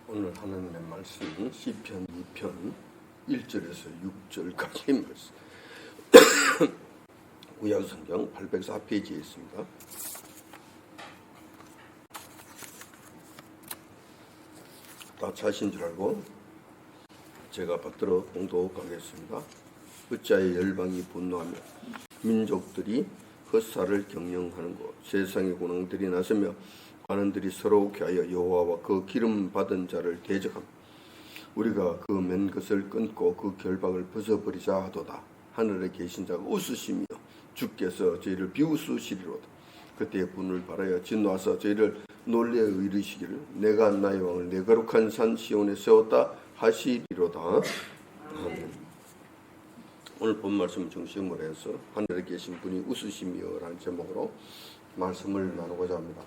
오늘 하나님의 말씀은 시편 2편 1절에서 6절까지 말씀. 구약성경 804페이지에 있습니다. 다 자신 줄 알고 제가 받들어 봉독하겠습니다. 어찌하여 열방이 분노하며 민족들이 헛살을 경영하는 곳, 세상의 군왕들이 나서며 관원들이 서러우게 하여 여호와와 그 기름 받은 자를 대적함. 우리가 그 맨 것을 끊고 그 결박을 벗어버리자 하도다. 하늘에 계신 자가 웃으시며 주께서 저희를 비웃으시리로다. 그때의 분을 바라여 진노하사 저희를 놀래 이르시기를 내가 나의 왕을 내 거룩한 산 시온에 세웠다 하시리로다. 아멘. 오늘 본 말씀 중심으로 해서 하늘에 계신 분이 웃으시며 라는 제목으로 말씀을 나누고자 합니다.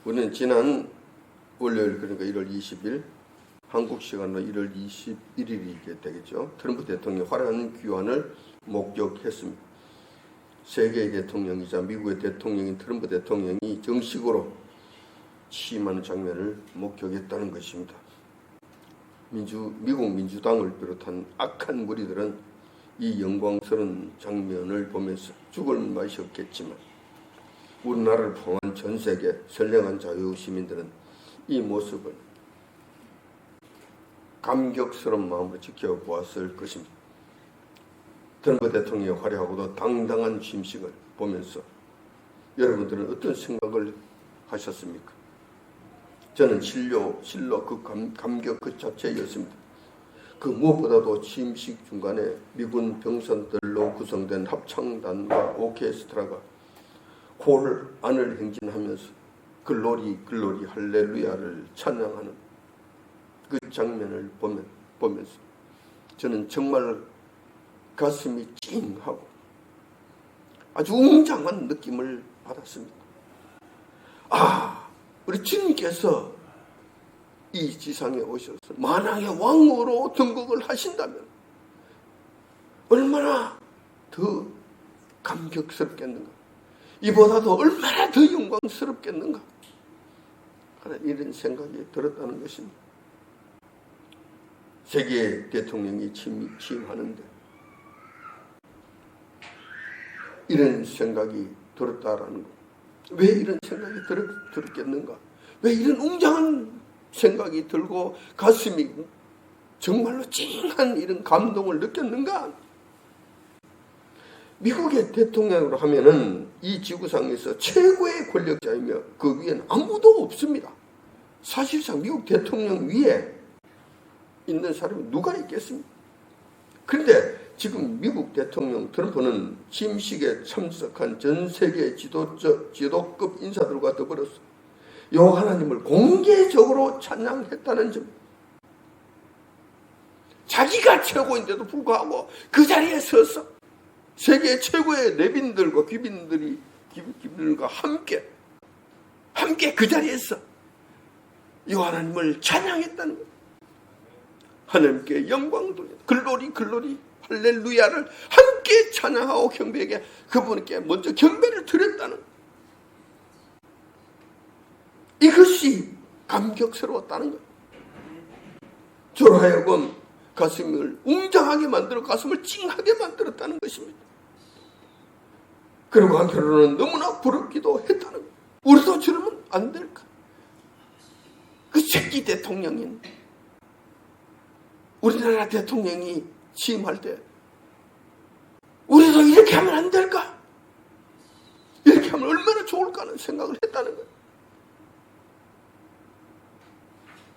우리는 지난 월요일, 그러니까 1월 20일 한국 시간으로 1월 21일이 되겠죠. 트럼프 대통령의 화려한 귀환을 목격했습니다. 세계의 대통령이자 미국의 대통령인 트럼프 대통령이 정식으로 취임하는 장면을 목격했다는 것입니다. 미국 민주당을 비롯한 악한 무리들은 이 영광스러운 장면을 보면서 죽을 맛이 없겠지만 우리나라를 포함한 전 세계 선량한 자유 시민들은 이 모습을 감격스러운 마음으로 지켜보았을 것입니다. 트럼프 대통령의 화려하고도 당당한 취임식을 보면서 여러분들은 어떤 생각을 하셨습니까? 저는 실로 그 감격 그 자체였습니다. 그 무엇보다도 취임식 중간에 미군 병사들로 구성된 합창단과 오케스트라가 홀 안을 행진하면서 글로리 글로리 할렐루야를 찬양하는 그 장면을 보면서 저는 정말 가슴이 찡하고 아주 웅장한 느낌을 받았습니다. 우리 주님께서 이 지상에 오셔서 만왕의 왕으로 등극을 하신다면 얼마나 더 감격스럽겠는가, 이보다도 얼마나 더 영광스럽겠는가 하는 이런 생각이 들었다는 것입니다. 세계 대통령이 취임하는데 이런 생각이 들었다라는 것. 왜 이런 생각이 들었겠는가? 왜 이런 웅장한 생각이 들고 가슴이 정말로 찡한 이런 감동을 느꼈는가? 미국의 대통령으로 하면은 이 지구상에서 최고의 권력자이며 그 위에는 아무도 없습니다. 사실상 미국 대통령 위에 있는 사람이 누가 있겠습니까? 그런데 지금 미국 대통령 트럼프는 취임식에 참석한 전 세계 지도급 인사들과 더불어서 여호와 하나님을 공개적으로 찬양했다는 점, 자기가 최고인데도 불구하고 그 자리에 서서 세계 최고의 내빈들과 귀빈들과 함께 그 자리에서 여호와 하나님을 찬양했다는 것. 하나님께 영광 돌려 글로리 글로리 할렐루야를 함께 찬양하고 경배하게 그분께 먼저 경배를 드렸다는 것. 이것이 감격스러웠다는 것. 저로 하여금 가슴을 웅장하게 만들어 가슴을 찡하게 만들었다는 것입니다. 그리고 한편으로는 너무나 부럽기도 했다는 것. 우리도 저러면 안 될까? 그 새끼 대통령인 우리나라 대통령이 취임할 때 우리도 이렇게 하면 안 될까? 이렇게 하면 얼마나 좋을까 하는 생각을 했다는 거예요.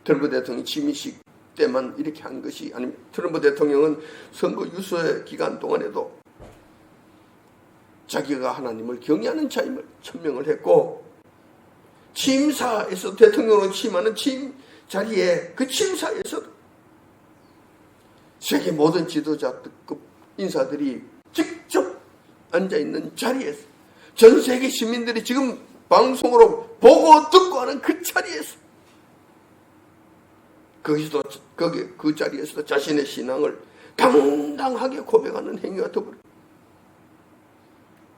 트럼프 대통령이 취임식 때만 이렇게 한 것이 아니면 트럼프 대통령은 선거 유세 기간 동안에도 자기가 하나님을 경외하는 자임을 천명을 했고, 취임사에서 대통령으로 취임하는 취임 자리에 그 취임사에서도 세계 모든 지도자급 인사들이 직접 앉아있는 자리에서 전 세계 시민들이 지금 방송으로 보고 듣고 하는 그 자리에서 그 자리에서도 자신의 신앙을 당당하게 고백하는 행위가 더불어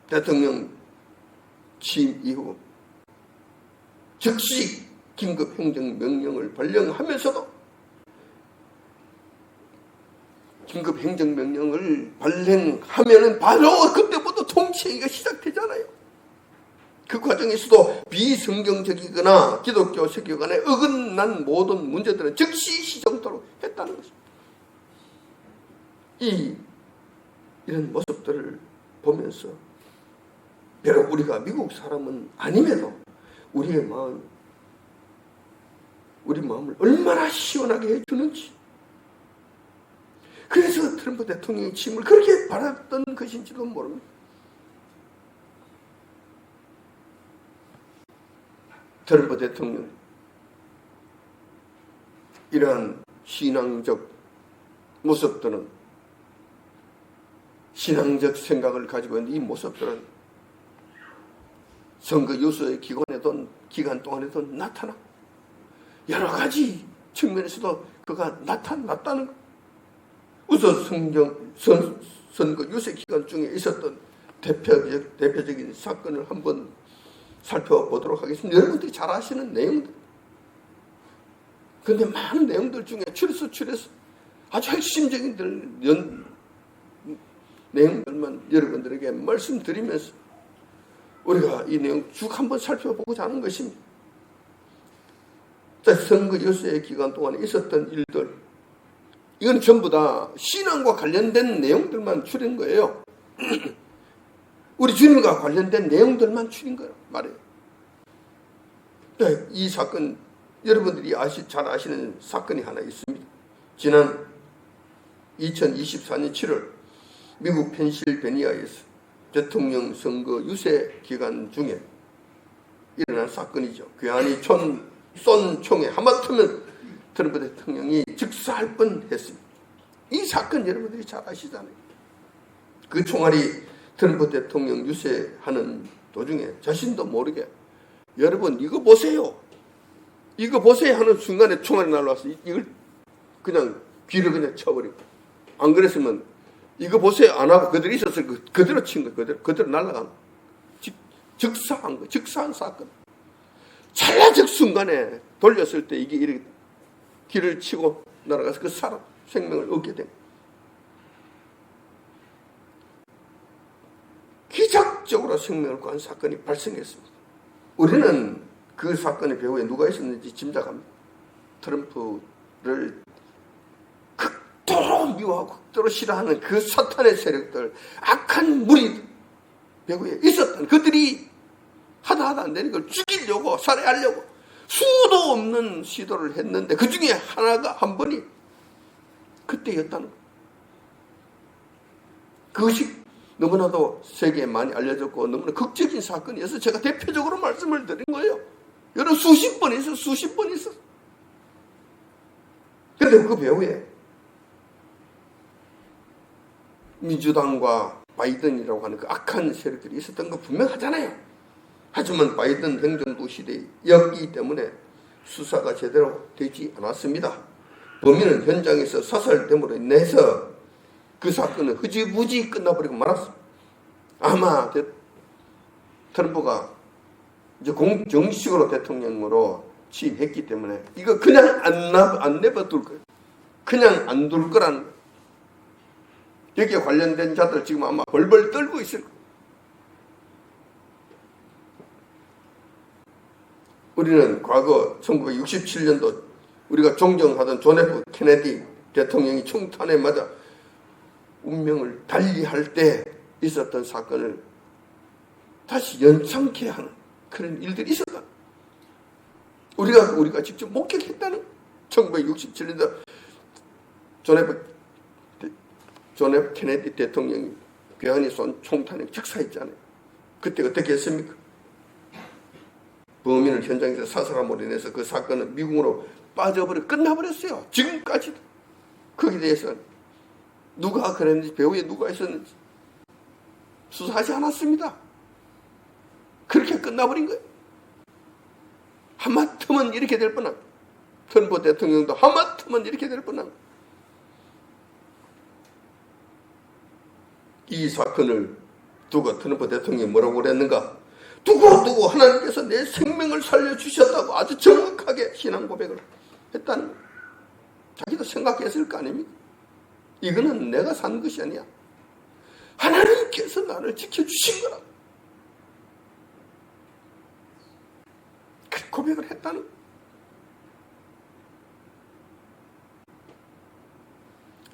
대통령 취임 이후 즉시 긴급 행정명령을 발령하면서도 긴급 행정명령을 발령하면은 바로 그때부터 통치행위가 시작되잖아요. 그 과정에서도 비성경적이거나 기독교 세계관에 어긋난 모든 문제들은 즉시 시정토록 했다는 것입니다. 이런 모습들을 보면서 비록 우리가 미국 사람은 아님에도 우리 마음을 얼마나 시원하게 해주는지, 그래서 트럼프 대통령의 취임을 그렇게 바랐던 것인지도 모릅니다. 트럼프 대통령 이러한 신앙적 모습들은, 신앙적 생각을 가지고 있는 이 모습들은 선거 유수의 기간 동안에도 나타나 여러 가지 측면에서도 그가 나타났다는 것. 우선 선거 유세 기간 중에 있었던 대표적인 사건을 한번 살펴보도록 하겠습니다. 여러분들이 잘 아시는 내용들. 그런데 많은 내용들 중에 추려서 아주 핵심적인 내용들만 여러분들에게 말씀드리면서 우리가 이 내용 쭉 한번 살펴보고자 하는 것입니다. 선거 유세 기간 동안에 있었던 일들, 이건 전부 다 신앙과 관련된 내용들만 추린 거예요. 우리 주님과 관련된 내용들만 추린 거예요. 말이에요. 이 사건, 여러분들이 잘 아시는 사건이 하나 있습니다. 지난 2024년 7월 미국 펜실베니아에서 대통령 선거 유세 기간 중에 일어난 사건이죠. 괴한이 쏜 총에 하마터면 트럼프 대통령이 즉사할 뻔했습니다. 이 사건 여러분들이 잘 아시잖아요. 그 총알이 트럼프 대통령 유세하는 도중에 자신도 모르게 여러분 이거 보세요 하는 순간에 총알이 날라와서 이걸 그냥 귀를 그냥 쳐버리고, 안 그랬으면 이거 보세요 안 하고 그대로 있었을 거 그대로 친 거예요. 그대로 날아간 즉사한 거, 즉사한 사건. 찰나적 순간에 돌렸을 때 이게 이렇게 길을 치고 날아가서 그 사람 생명을 얻게 됩니다. 기적적으로 생명을 구한 사건이 발생했습니다. 우리는 그 사건의 배후에 누가 있었는지 짐작합니다. 트럼프를 극도로 미워하고 극도로 싫어하는 그 사탄의 세력들, 악한 무리들 배후에 있었던 그들이 하다 안 되는 걸 죽이려고, 살해하려고 수도 없는 시도를 했는데 그 중에 한 번이 그때였다는 것. 그것이 너무나도 세계에 많이 알려졌고 너무나 극적인 사건이어서 제가 대표적으로 말씀을 드린 거예요. 여러 수십 번 있어. 그런데 그 배후에 민주당과 바이든이라고 하는 그 악한 세력들이 있었던 거 분명하잖아요. 하지만 바이든 행정부 시대였기 때문에 수사가 제대로 되지 않았습니다. 범인은 현장에서 사살됨으로 인해서 그 사건은 흐지부지 끝나버리고 말았습니다. 아마 트럼프가 이제 정식으로 대통령으로 취임했기 때문에 이거 그냥 안 내버둘 거예요. 그냥 안 둘 거라는 거예요. 여기에 관련된 자들 지금 아마 벌벌 떨고 있을 거예요. 우리는 과거 1967년도 우리가 존경하던 존 F 케네디 대통령이 총탄에 맞아 운명을 달리할 때 있었던 사건을 다시 연상케 하는 그런 일들이 있었다. 우리가 직접 목격했다는 1967년도 존 F 케네디 대통령이 괴한이 쏜 총탄에 즉사했잖아요. 그때 어떻게 했습니까? 범인을 현장에서 사살함으로 인해서 그 사건은 미국으로 끝나버렸어요. 지금까지도. 거기에 대해서 누가 그랬는지, 배후에 누가 있었는지 수사하지 않았습니다. 그렇게 끝나버린 거예요. 하마터면 이렇게 될 뻔한, 트럼프 대통령도 하마터면 이렇게 될 뻔한, 이 사건을 두고 트럼프 대통령이 뭐라고 그랬는가? 두고 하나님께서 내 생명을 살려주셨다고 아주 정확하게 신앙 고백을 했다는 거예요. 자기도 생각했을 거 아닙니까? 이거는 내가 산 것이 아니야. 하나님께서 나를 지켜주신 거라고. 그렇게 고백을 했다는 거예요.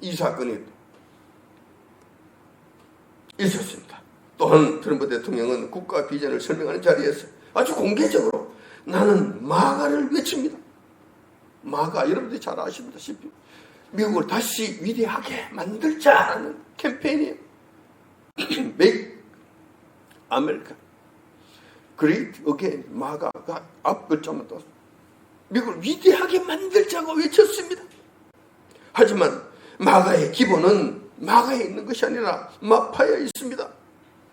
이 사건이 있었습니다. 또한 트럼프 대통령은 국가 비전을 설명하는 자리에서 아주 공개적으로 나는 마가를 외칩니다. 마가, 여러분들이 잘 아시다시피 미국을 다시 위대하게 만들자라는 캠페인이에요. Make America Great Again. 마가가 앞글자만 떠서 미국을 위대하게 만들자고 외쳤습니다. 하지만 마가의 기본은 마가에 있는 것이 아니라 마파에 있습니다.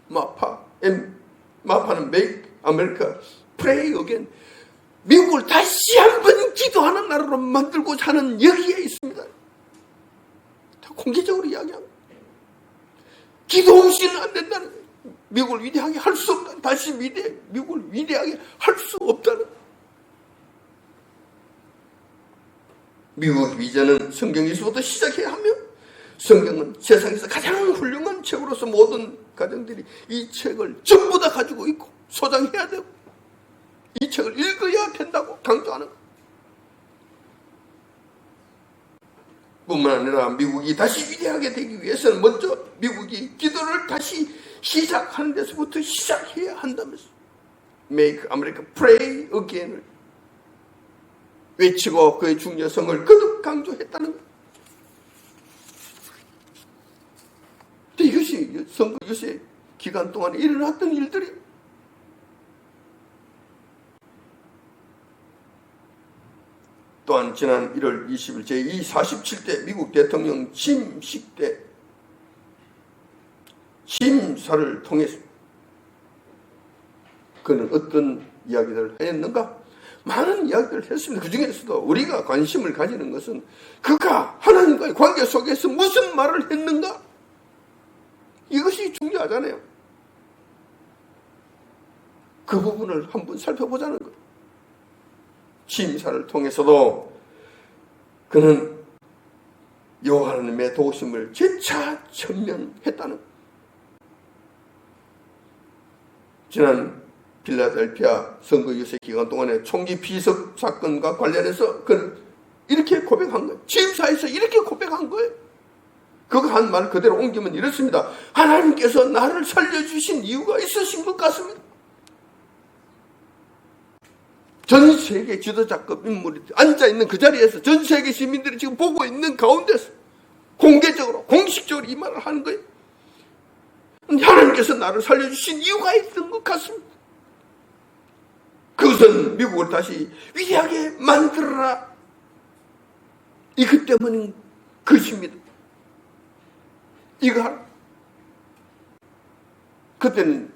마파는 Make America Pray Again. 미국을 다시 한번 기도하는 나라로 만들고자 하는 여기에 있습니다. 다 공개적으로 이야기합니다. 기도 없이는 안 된다는 거예요. 미국을 위대하게 할 수 없다. 다시 미국을 위대하게 할 수 없다는 거예요. 미국 비전은 성경에서부터 시작해야 하며 성경은 세상에서 가장 훌륭한 책으로서 모든 가정들이 이 책을 전부 다 가지고 있고 소장해야 되고 이 책을 읽어야 된다고 강조하는 거예요. 뿐만 아니라 미국이 다시 위대하게 되기 위해서는 먼저 미국이 기도를 다시 시작하는 데서부터 시작해야 한다면서 Make America Pray Again을 외치고 그의 중요성을 거듭 강조했다는 거예요. 이것이 선거 유세 기간 동안에 일어났던 일들이에요. 또한 지난 1월 20일 제47대 미국 대통령 취임식 때 취임사를 통해서 그는 어떤 이야기들을 했는가? 많은 이야기를 했습니다. 그 중에서도 우리가 관심을 가지는 것은 그가 하나님과의 관계 속에서 무슨 말을 했는가? 이것이 중요하잖아요. 그 부분을 한번 살펴보자는 거예요. 취임사를 통해서도 그는 여호와 하나님의 도우심을 재차 천명했다는 거예요. 지난 필라델피아 선거 유세 기간 동안에 총기 비석 사건과 관련해서 그는 이렇게 고백한 거예요. 취임사에서 이렇게 고백한 거예요. 그거 한 말 그대로 옮기면 이렇습니다. 하나님께서 나를 살려주신 이유가 있으신 것 같습니다. 전 세계 지도자급 인물이 앉아있는 그 자리에서 전 세계 시민들이 지금 보고 있는 가운데서 공개적으로 공식적으로 이 말을 하는 거예요. 하나님께서 나를 살려주신 이유가 있는 것 같습니다. 그것은 미국을 다시 위대하게 만들어라. 이것 때문인 것입니다. 이거 하라. 그때는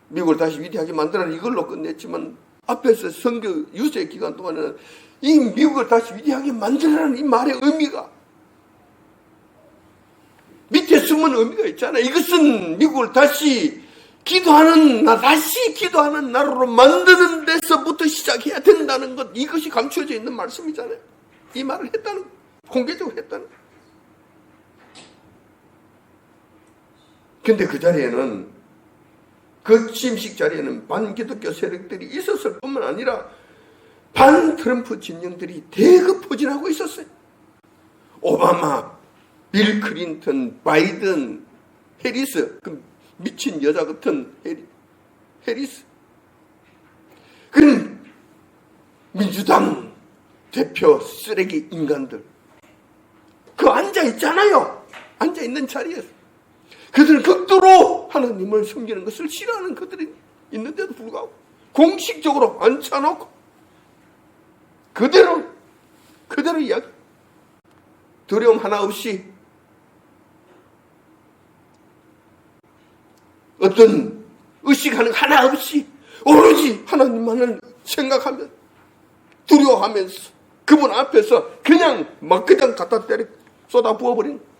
미국을 다시 위대하게 만들어라 이걸로 끝냈지만 앞에서 선거 유세 기간 동안에는 이 미국을 다시 위대하게 만들어라는 이 말의 의미가 밑에 숨은 의미가 있잖아요. 이것은 미국을 다시 기도하는 나라로 만드는 데서부터 시작해야 된다는 것, 이것이 감추어져 있는 말씀이잖아요. 이 말을 했다는, 공개적으로 했다는. 근데 그 자리에는, 그 취임식 자리에는 반기독교 세력들이 있었을 뿐만 아니라 반 트럼프 진영들이 대거 포진하고 있었어요. 오바마, 빌 클린턴, 바이든, 해리스, 그 미친 여자 같은 해리스. 그는 민주당 대표 쓰레기 인간들. 그 앉아있잖아요. 앉아있는 자리에서. 그들은 극도로 하나님을 섬기는 것을 싫어하는 그들이 있는데도 불구하고 공식적으로 앉혀놓고 그대로 이야기. 두려움 하나 없이 어떤 의식하는 하나 없이 오로지 하나님만을 생각하며 두려워하면서 그분 앞에서 그냥 갖다 때려 쏟아 부어버리는.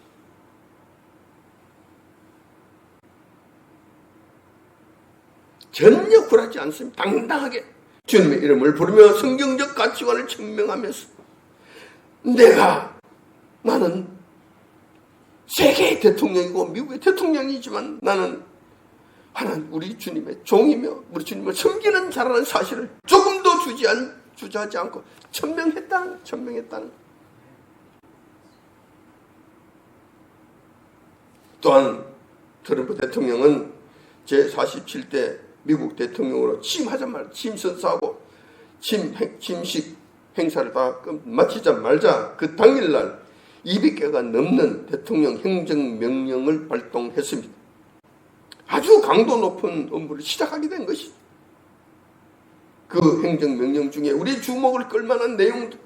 전혀 굴하지 않습니다. 당당하게 주님의 이름을 부르며 성경적 가치관을 증명하면서 나는 세계의 대통령이고 미국의 대통령이지만 나는 하나님 우리 주님의 종이며 우리 주님을 섬기는 자라는 사실을 조금도 주저하지 않고 천명했다는. 또한 트럼프 대통령은 제47대 미국 대통령으로 취임하자마자 취임 선서하고 취임식 행사를 다 마치자마자 그 당일날 200개가 넘는 대통령 행정명령을 발동했습니다. 아주 강도 높은 업무를 시작하게 된 것이죠. 그 행정명령 중에 우리 주목을 끌만한 내용들이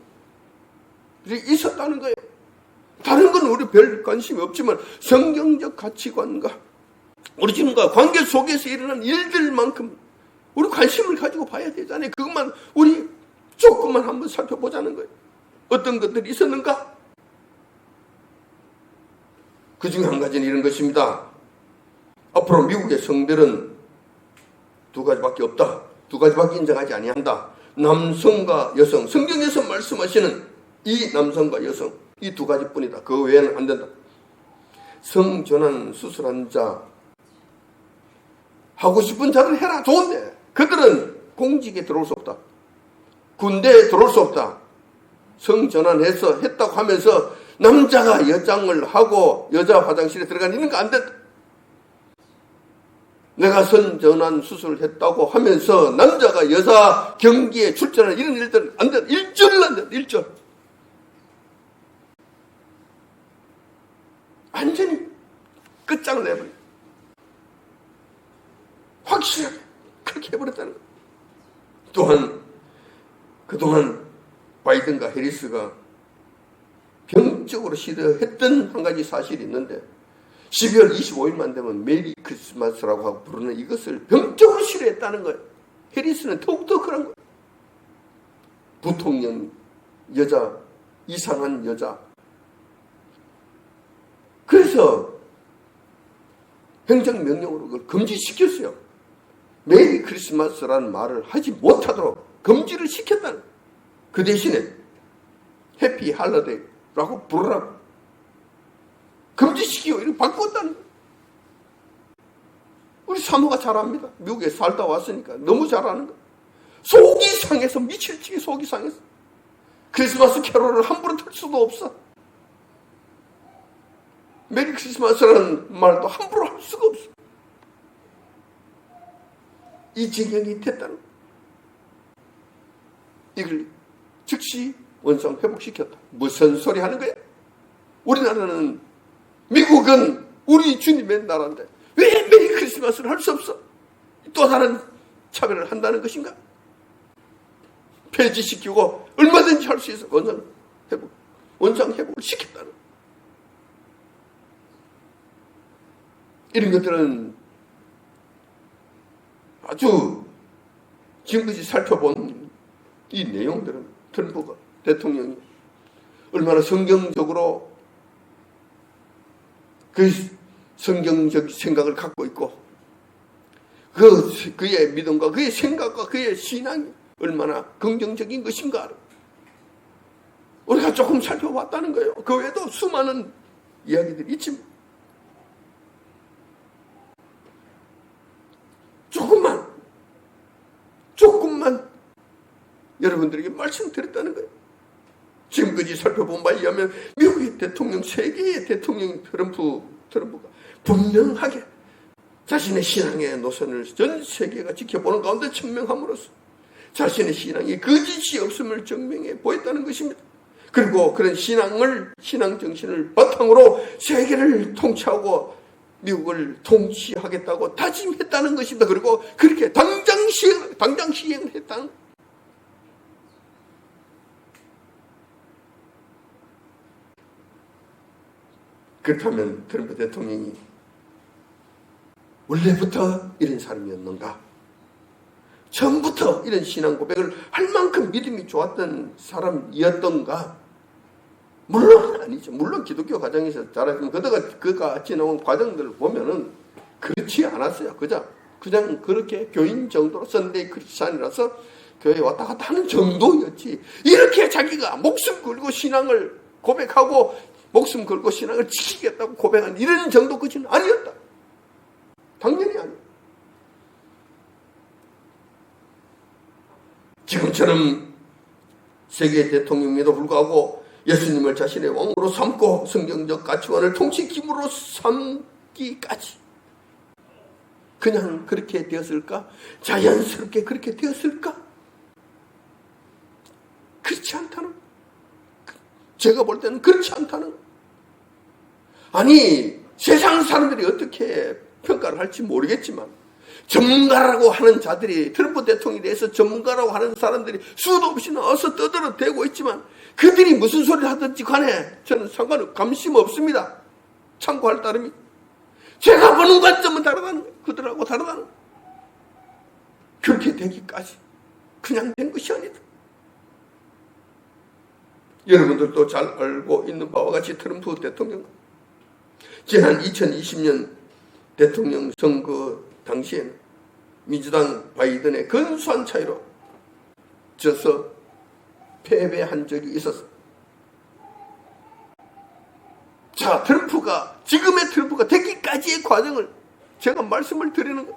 있었다는 거예요. 다른 건 우리 별 관심이 없지만 성경적 가치관과 우리 지금과 관계 속에서 일어난 일들만큼 우리 관심을 가지고 봐야 되잖아요. 그것만 우리 조금만 한번 살펴보자는 거예요. 어떤 것들이 있었는가? 그 중에 한 가지는 이런 것입니다. 앞으로 미국의 성별은 두 가지밖에 없다. 두 가지밖에 인정하지 아니한다. 남성과 여성, 성경에서 말씀하시는 이 남성과 여성, 이 두 가지뿐이다. 그 외에는 안 된다. 성전환 수술한 자, 하고 싶은 자들 해라. 좋은데 그들은 공직에 들어올 수 없다. 군대에 들어올 수 없다. 성전환해서 했다고 하면서 남자가 여장을 하고 여자 화장실에 들어가는 이런 거 안 된다. 내가 성전환 수술을 했다고 하면서 남자가 여자 경기에 출전하는 이런 일들은 안 된다. 일절은 안 된다. 일절. 완전히 끝장을 내버려. 확실하게 그렇게 해버렸다는 거예요. 또한 그동안 바이든과 해리스가 병적으로 시도했던 한 가지 사실이 있는데 12월 25일만 되면 메리 크리스마스라고 하고 부르는 이것을 병적으로 싫어했다는 거예요. 해리스는 더욱더 그런 거예요. 부통령 여자, 이상한 여자. 그래서 행정명령으로 그걸 금지시켰어요. 메리 크리스마스라는 말을 하지 못하도록 금지를 시켰다는 거예요. 그 대신에 해피 할러데이라고 부르라고 금지시키고 이렇게 바꿨다는 거예요. 우리 사모가 잘 압니다. 미국에 살다 왔으니까 너무 잘 아는 거예요. 속이 상해서 미칠지게 속이 상해서 크리스마스 캐롤을 함부로 틀 수도 없어. 메리 크리스마스라는 말도 함부로 할 수가 없어. 이 지경이 됐다는 거예요. 이걸 즉시 원상 회복시켰다. 무슨 소리 하는 거야? 우리나라는 미국은 우리 주님의 나라인데 왜 메리 크리스마스를 할 수 없어? 또 다른 차별을 한다는 것인가? 폐지시키고 얼마든지 할 수 있어. 원상 회복을 시켰다는 거야. 이런 것들은 아주 지금까지 살펴본 이 내용들은 트럼프가 대통령이 얼마나 성경적으로 그 성경적 생각을 갖고 있고 그의 믿음과 그의 생각과 그의 신앙이 얼마나 긍정적인 것인가 우리가 조금 살펴봤다는 거예요. 그 외에도 수많은 이야기들이 있지만 조금만 여러분들에게 말씀드렸다는 거예요. 지금까지 살펴본 바에 의하면 미국의 대통령, 세계의 대통령 트럼프가 분명하게 자신의 신앙의 노선을 전 세계가 지켜보는 가운데 증명함으로써 자신의 신앙이 거짓이 없음을 증명해 보였다는 것입니다. 그리고 그런 신앙 정신을 바탕으로 세계를 통치하고 미국을 통치하겠다고 다짐했다는 것입니다. 그리고 그렇게 당장 시행을 했다는 거예요. 그렇다면 트럼프 대통령이 원래부터 이런 사람이었는가? 처음부터 이런 신앙 고백을 할 만큼 믿음이 좋았던 사람이었던가? 물론 아니죠. 물론 기독교 가정에서 자랐지만 그가 지나온 과정들을 보면은 그렇지 않았어요. 그죠? 그냥 그렇게 교인 정도로 선데이 크리스찬이라서 교회 왔다 갔다 하는 정도였지, 이렇게 자기가 목숨 걸고 신앙을 고백하고 목숨 걸고 신앙을 지키겠다고 고백한 이런 정도까지는 아니었다. 당연히 아니야. 지금처럼 세계 대통령에도 불구하고 예수님을 자신의 왕으로 삼고 성경적 가치관을 통치 기물로 삼기까지 그냥 그렇게 되었을까? 자연스럽게 그렇게 되었을까? 그렇지 않다는, 제가 볼 때는 그렇지 않다는. 아니, 세상 사람들이 어떻게 평가를 할지 모르겠지만 전문가라고 하는 자들이, 트럼프 대통령에 대해서 전문가라고 하는 사람들이 수도 없이 나와서 떠들어대고 있지만 그들이 무슨 소리를 하든지 간에 저는 관심 없습니다. 참고할 따름이. 제가 보는 관점은 다르다는 거예요. 그들하고 다르다는 거예요. 그렇게 되기까지 그냥 된 것이 아니다. 여러분들도 잘 알고 있는 바와 같이 트럼프 대통령, 지난 2020년 대통령 선거 당시에는 민주당 바이든의 근소한 차이로 져서 패배한 적이 있었어. 자, 지금의 트럼프가 되기까지의 과정을 제가 말씀을 드리는 것.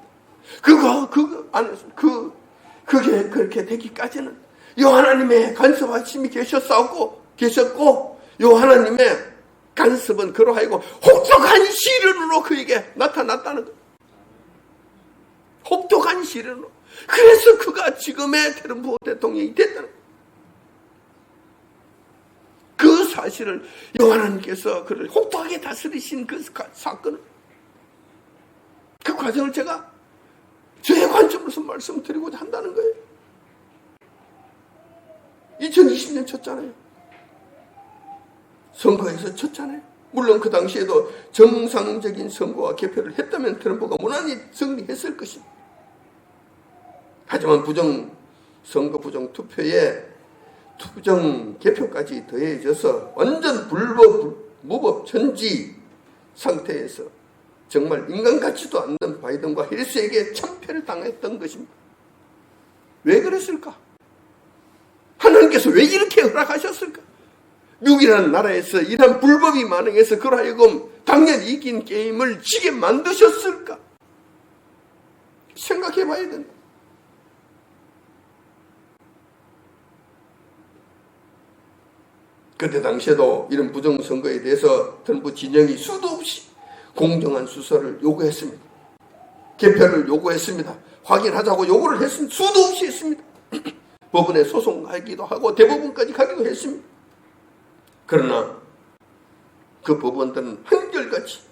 그게 그렇게 되기까지는 요 하나님의 간섭하심이 계셨고, 요 하나님의 간섭은 그러하고 혹독한 시련으로 그에게 나타났다는 것. 혹독한 시련으로. 그래서 그가 지금의 트럼프 대통령이 됐다는 것. 그 사실을 요 하나님께서 그를 혹독하게 다스리신 그 사건을, 그 과정을 제가 저의 관점으로서 말씀드리고자 한다는 거예요. 2020년 쳤잖아요. 선거에서 쳤잖아요. 물론 그 당시에도 정상적인 선거와 개표를 했다면 트럼프가 무난히 승리했을 것입니다. 하지만 선거 부정 투표에 투정 개표까지 더해져서 완전 무법 천지 상태에서 정말 인간 같지도 않는 바이든과 해리스에게 참패를 당했던 것입니다. 왜 그랬을까? 하나님께서 왜 이렇게 허락하셨을까? 미국이라는 나라에서 이러한 불법이 만행해서 그러하여금 당연히 이긴 게임을 지게 만드셨을까? 생각해 봐야 된다. 그때 당시에도 이런 부정선거에 대해서 트럼프 진영이 수도 없이 공정한 수사를 요구했습니다. 개표를 요구했습니다. 확인하자고 요구를 했습니다. 수도 없이 했습니다. 법원에 소송하기도 하고 대법원까지 가기도 했습니다. 그러나 그 법원들은 한결같이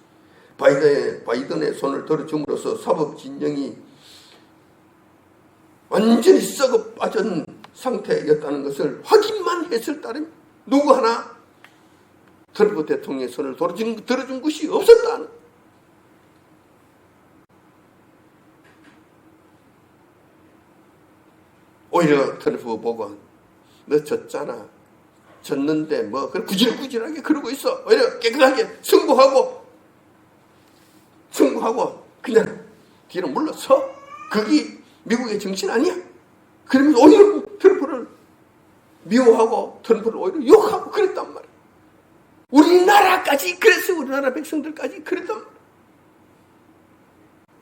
바이든의 손을 들어줌으로써 사법 진영이 완전히 썩어 빠진 상태였다는 것을 확인만 했을 따름 누구 하나 트럼프 대통령의 손을 들어준 것이 없었다는. 오히려 트럼프 보고 너 졌잖아. 졌는데 뭐 구질구질하게 그러고 있어. 오히려 깨끗하게 승부하고 그냥 뒤로 물러서. 그게 미국의 정신 아니야? 그러면서 오히려 트럼프를 미워하고 트럼프를 오히려 욕하고 그랬단 말이야. 우리나라까지 그랬어. 우리나라 백성들까지 그랬단 말이야.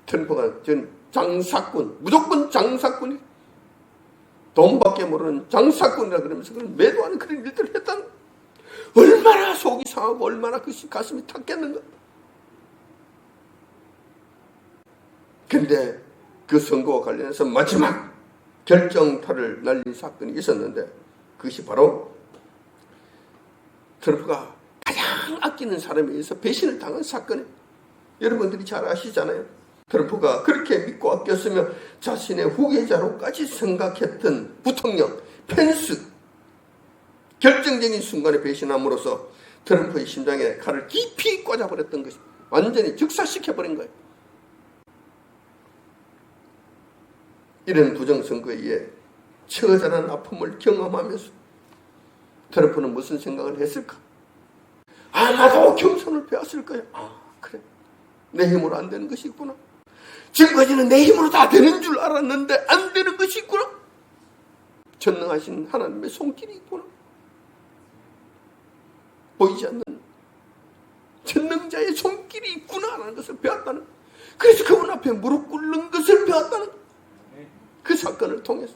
트럼프가 전 장사꾼, 무조건 장사꾼이, 돈밖에 모르는 장사꾼이라 그러면서 그런 매도하는 그런 일들을 했다는, 얼마나 속이 상하고 얼마나 그 가슴이 탔겠는가. 그런데 그 선거와 관련해서 마지막 결정타를 날린 사건이 있었는데, 그것이 바로 트럼프가 가장 아끼는 사람에 의해서 배신을 당한 사건이에요. 여러분들이 잘 아시잖아요. 트럼프가 그렇게 믿고 아꼈으며 자신의 후계자로까지 생각했던 부통령 펜스, 결정적인 순간에 배신함으로써 트럼프의 심장에 칼을 깊이 꽂아버렸던 것이, 완전히 즉사시켜버린 거예요. 이런 부정선거에 의해 처절한 아픔을 경험하면서 트럼프는 무슨 생각을 했을까? 아마도 겸손을 배웠을 거예요. 그래, 내 힘으로 안 되는 것이 있구나. 지금까지는 내 힘으로 다 되는 줄 알았는데 안 되는 것이 있구나. 전능하신 하나님의 손길이 있구나. 보이지 않는 전능자의 손길이 있구나라는 것을 배웠다는 거예요. 그래서 그분 앞에 무릎 꿇는 것을 배웠다는 거예요. 그 사건을 통해서.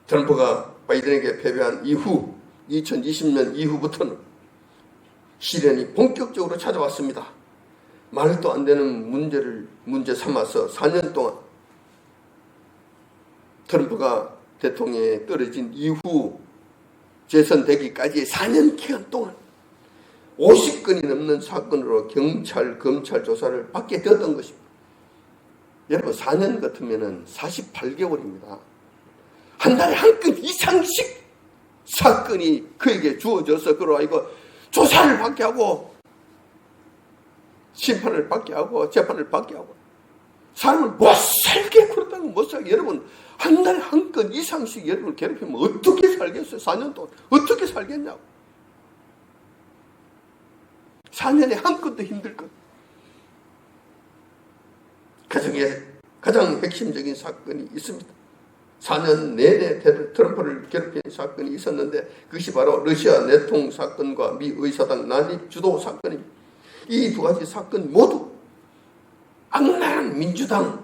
트럼프가 바이든에게 패배한 이후 2020년 이후부터는 시련이 본격적으로 찾아왔습니다. 말도 안 되는 문제 삼아서 4년 동안 트럼프가 대통령에 떨어진 이후 재선되기까지의 4년 기간 동안 50건이 넘는 사건으로 경찰, 검찰 조사를 받게 되었던 것입니다. 여러분 4년 같으면 48개월입니다. 한 달에 한 건 이상씩 사건이 그에게 주어져서 그러고 이거 조사를 받게 하고 심판을 받게 하고 재판을 받게 하고 사람을 못 살게 그렇다고 못 살게. 여러분 한 달에 한 건 이상씩 여러분을 괴롭히면 어떻게 살겠어요? 4년 동안 어떻게 살겠냐고. 4년에 한 건도 힘들 것. 가정에 가장 핵심적인 사건이 있습니다. 4년 내내 트럼프를 괴롭힌 사건이 있었는데 그것이 바로 러시아 내통 사건과 미 의사당 난입 주도 사건입니다. 이 두 가지 사건 모두 악랄한 민주당,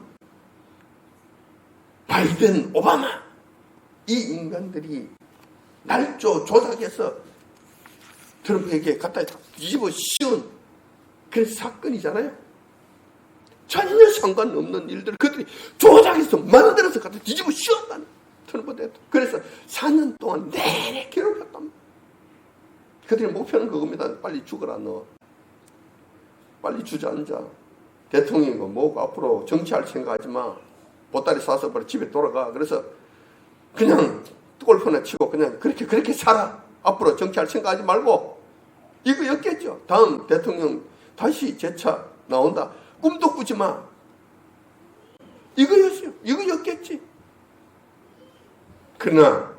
바이든, 오바마 이 인간들이 날조 조작해서 트럼프에게 갖다 뒤집어 씌운 그런 사건이잖아요. 전혀 상관없는 일들을 그들이 조작해서 만들어서 갖다 뒤집어 씌웠다는 트럼프 대통령. 그래서 4년 동안 내내 괴롭혔답니다. 그들의 목표는 그겁니다. 빨리 죽어라 너. 빨리 주저앉아. 대통령이고 뭐고 앞으로 정치할 생각하지 마. 보따리 싸서 바로 집에 돌아가. 그래서 그냥 골프나 치고 그냥 그렇게 살아. 앞으로 정치할 생각하지 말고. 이거였겠죠. 다음 대통령 다시 재차 나온다. 꿈도 꾸지 마. 이거였어요. 이거였겠지. 그러나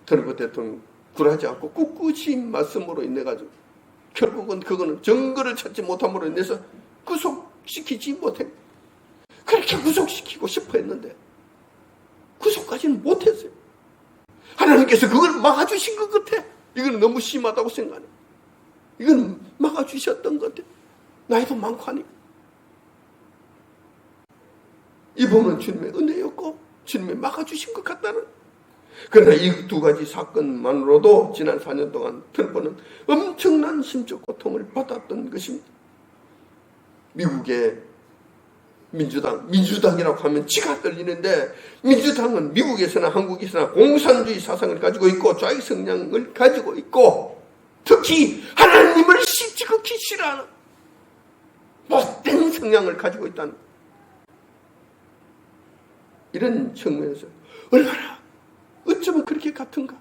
트럼프 대통령 굴하지 않고 꿋꿋이 말씀으로 인해 가지고 결국은 그거는 증거를 찾지 못함으로 인해서 구속시키지 못해. 그렇게 구속시키고 싶어 했는데 구속까지는 못했어요. 하나님께서 그걸 막아주신 것 같아. 이거는 너무 심하다고 생각해. 이건 막아주셨던 것 같아. 나이도 많고 하니까. 이 부분은 주님의 은혜였고 주님이 막아주신 것 같다는. 그러나 이 두 가지 사건만으로도 지난 4년 동안 트럼프는 엄청난 심적 고통을 받았던 것입니다. 미국의 민주당이라고 하면 지가 떨리는데 민주당은 미국에서나 한국에서나 공산주의 사상을 가지고 있고 좌익 성향을 가지고 있고 특히 하나님을 지극히 싫어하는 못된 성향을 가지고 있다는 이런 측면에서 얼마나 어쩌면 그렇게 같은가.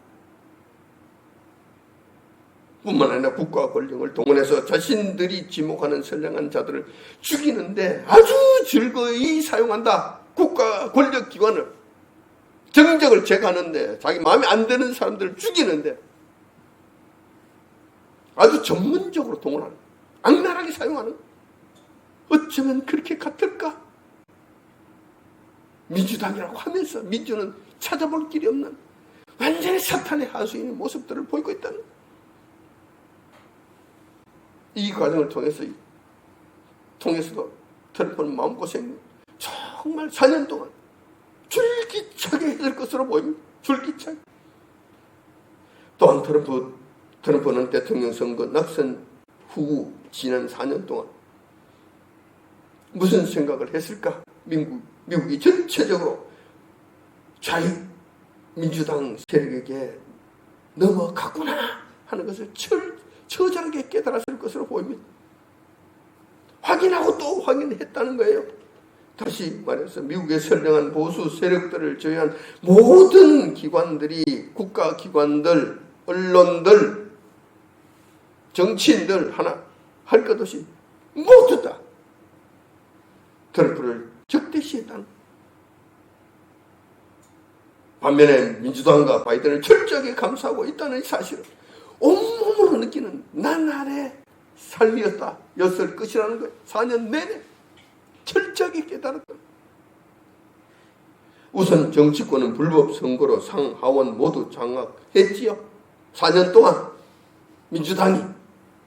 뿐만 아니라 국가 권력을 동원해서 자신들이 지목하는 선량한 자들을 죽이는데 아주 즐거이 사용한다. 국가 권력 기관을 정적을 제거하는데 자기 마음에 안 드는 사람들을 죽이는데 아주 전문적으로 동원하는, 악랄하게 사용하는. 어쩌면 그렇게 같을까? 민주당이라고 하면서 민주는 찾아볼 길이 없는 완전히 사탄의 하수인의 모습들을 보이고 있다는. 이 과정을 통해서도 트럼프는 마음고생 정말 4년 동안 줄기차게 해줄 것으로 보입니다. 줄기차게. 또한 트럼프는 대통령 선거 낙선 후 지난 4년 동안 무슨 생각을 했을까? 미국이 전체적으로 좌익 민주당 세력에게 넘어갔구나 하는 것을 처절하게 깨달았을 것으로 보입니다. 확인하고 또 확인했다는 거예요. 다시 말해서 미국의 선량한 보수 세력들을 제외한 모든 기관들이, 국가기관들, 언론들, 정치인들 하나 할 것 없이 모두 다 트럼프를 적대시했다는. 반면에 민주당과 바이든을 철저하게 감싸고 있다는 사실을 온몸으로 느끼는 나날의 살리었다 였을 것이라는 거예요. 4년 내내 철저하게 깨달았다. 우선 정치권은 불법 선거로 상하원 모두 장악했지요. 4년 동안 민주당이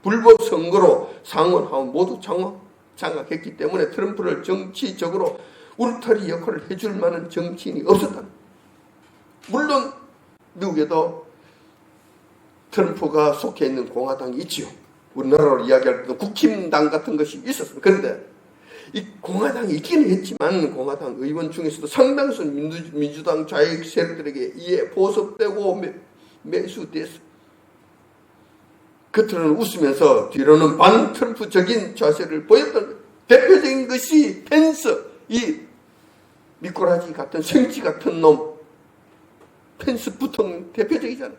불법 선거로 상원 하원 모두 장악했기 때문에 트럼프를 정치적으로 울타리 역할을 해줄 만한 정치인이 없었다. 물론 미국에도 트럼프가 속해 있는 공화당이 있지요. 우리나라로 이야기할 때도 국힘당 같은 것이 있었습니다. 그런데 이 공화당이 있기는 했지만 공화당 의원 중에서도 상당수 민주당 좌익 세력들에게 이에 보섭되고 매수됐어. 겉으로는 웃으면서 뒤로는 반트럼프적인 자세를 보였던 거예요. 대표적인 것이 펜스, 이 미꾸라지 같은 생쥐 같은 놈, 펜스 부통 대표적이잖아요.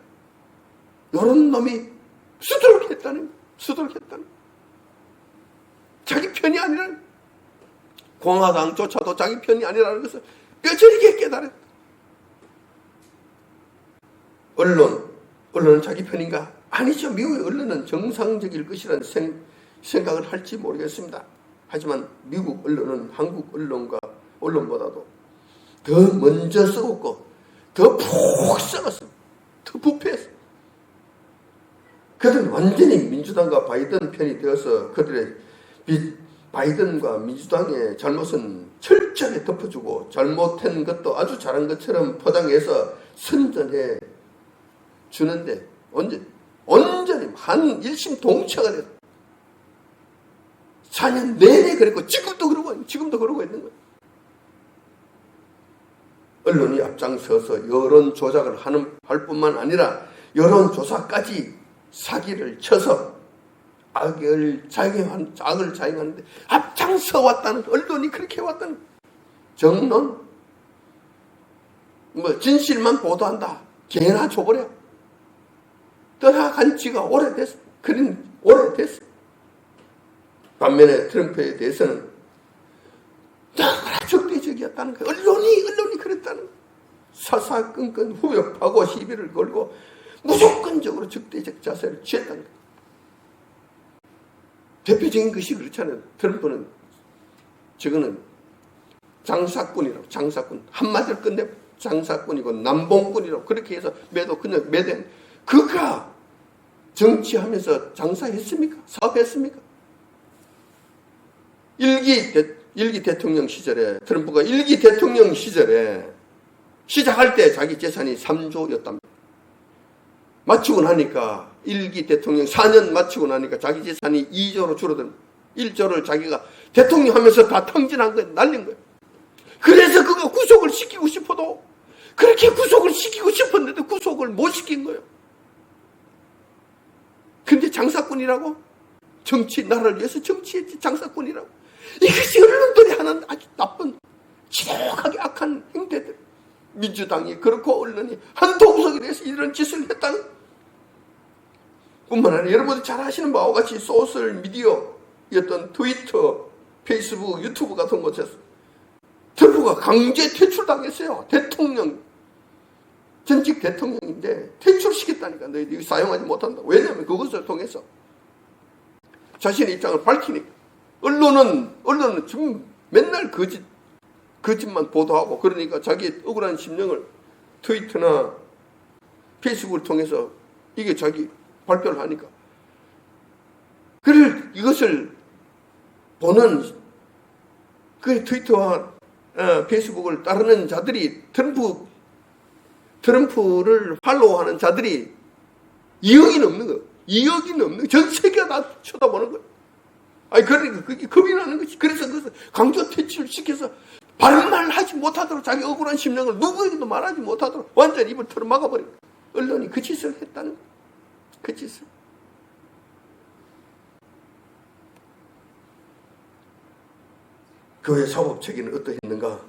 이런 놈이 수두룩했다는 거예요. 수두룩했다는 거예요. 자기 편이 아니라 공화당조차도 자기 편이 아니라는 것을 뼈저리게 깨달았다. 언론은 자기 편인가? 아니죠. 미국의 언론은 정상적일 것이라는 생각을 할지 모르겠습니다. 하지만 미국 언론은 한국 언론보다도 더 먼저 썩었고 더 푹 썩었어. 더 부패했어. 그들은 완전히 민주당과 바이든 편이 되어서 그들의 바이든과 민주당의 잘못은 철저하게 덮어주고 잘못한 것도 아주 잘한 것처럼 포장해서 선전해 주는데 온전히 한 일심동체가 됐어. 4년 내내 그랬고 지금도 그러고 있는 거예요. 언론이 앞장서서 여론 조작을 할 뿐만 아니라 여론 조사까지 사기를 쳐서 악을 자행하는데 앞장서 왔다는, 언론이 그렇게 왔다는, 정론 진실만 보도한다, 개나 줘버려. 떠나간 지가 오래됐어. 오래됐어. 반면에 트럼프에 대해서는 너무나 적대적이었다는 거예요. 언론이 그랬다는 거예요. 사사건건 후벼파고 시비를 걸고 무조건적으로 적대적 자세를 취했다는 거예요. 대표적인 것이 그렇잖아요. 트럼프는 저거는 장사꾼이라고, 장사꾼. 한마디로 끝내 장사꾼이고 남봉꾼이라고 그렇게 해서 그냥 매된. 그가 정치하면서 장사했습니까? 사업했습니까? 일기 대통령 시절에, 트럼프가 일기 대통령 시절에 시작할 때 자기 재산이 3조였답니다. 마치고 나니까 일기 대통령 4년 마치고 나니까 자기 재산이 2조로 줄어든, 1조를 자기가 대통령 하면서 다 탕진한 거예요. 날린 거예요. 그래서 그가 구속을 시키고 싶어도 그렇게 구속을 시키고 싶었는데 구속을 못 시킨 거예요. 근데 장사꾼이라고? 나라를 위해서 정치했지, 장사꾼이라고. 이것이 언론들이 하는 아주 나쁜, 지독하게 악한 행태들. 민주당이 그렇고 언론이 한도 구석에 대해서 이런 짓을 했다는 뿐만 아니라 여러분들 잘 아시는 바와 같이 소셜미디어였던 트위터, 페이스북, 유튜브 같은 곳에서 트럼프가 강제 퇴출당했어요. 전직 대통령인데 퇴출시켰다니까. 너희들이 사용하지 못한다. 왜냐하면 그것을 통해서 자신의 입장을 밝히니까. 언론은 지금 맨날 거짓만 보도하고, 그러니까 자기의 억울한 심령을 트위터나 페이스북을 통해서 이게 자기 발표를 하니까. 이것을 보는 그 트위터와 페이스북을 따르는 자들이, 트럼프를 팔로우하는 자들이 2억이 넘는 거예요. 2억이 넘는 거예요. 전 세계가 다 쳐다보는 거예요. 그러니까 그게 겁이 나는 거지. 그래서 그것을 강조 퇴출시켜서 발말 하지 못하도록, 자기 억울한 심령을 누구에게도 말하지 못하도록 완전히 입을 털어 막아버린 거예요. 언론이 그 짓을 했다는 거예요. 그 짓을. 그의 사법체계는 어떠했는가?